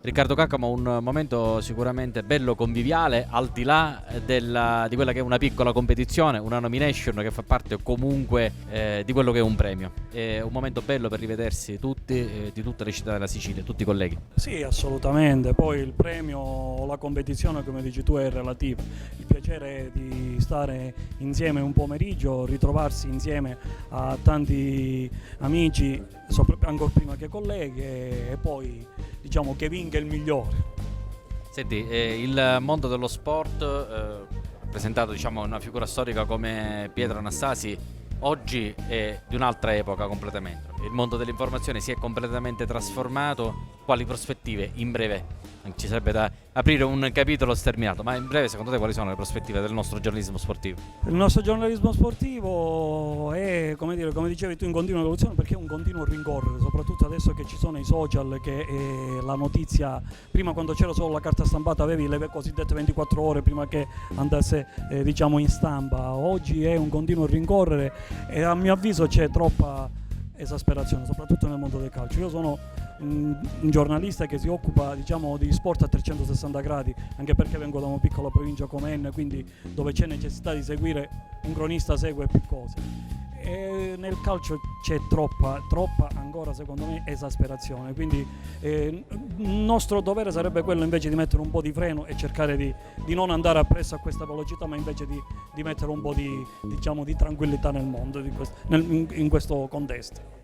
Riccardo Caccamo, un momento sicuramente bello, conviviale, al di là di quella che è una piccola competizione, una nomination che fa parte comunque di quello che è un premio. È un momento bello per rivedersi tutti, di tutte le città della Sicilia, tutti i colleghi. Sì, assolutamente. Poi il premio o la competizione, come dici tu, è relativo. Il piacere è di stare insieme un pomeriggio, ritrovarsi insieme a tanti amici, ancora prima che colleghi, e poi diciamo che vinca il migliore. Senti, il mondo dello sport, rappresentato diciamo una figura storica come Pietro Anassasi, oggi è di un'altra epoca completamente. Il mondo dell'informazione si è completamente trasformato. Quali prospettive in breve? Ci sarebbe da aprire un capitolo sterminato, ma in breve secondo te quali sono le prospettive del nostro giornalismo sportivo? Il nostro giornalismo sportivo è, come dire, come dicevi tu, in continua evoluzione, perché è un continuo rincorrere, soprattutto adesso che ci sono i social, che la notizia, prima quando c'era solo la carta stampata avevi le cosiddette 24 ore prima che andasse diciamo in stampa. Oggi è un continuo rincorrere e a mio avviso c'è troppa esasperazione, soprattutto nel mondo del calcio. Io sono un giornalista che si occupa diciamo di sport a 360 gradi, anche perché vengo da una piccola provincia come Enna, quindi dove c'è necessità di seguire, un cronista segue più cose. E nel calcio c'è troppa ancora secondo me esasperazione, quindi il nostro dovere sarebbe quello invece di mettere un po' di freno e cercare di non andare appresso a questa velocità, ma invece di mettere un po' diciamo, di tranquillità nel mondo, in questo contesto.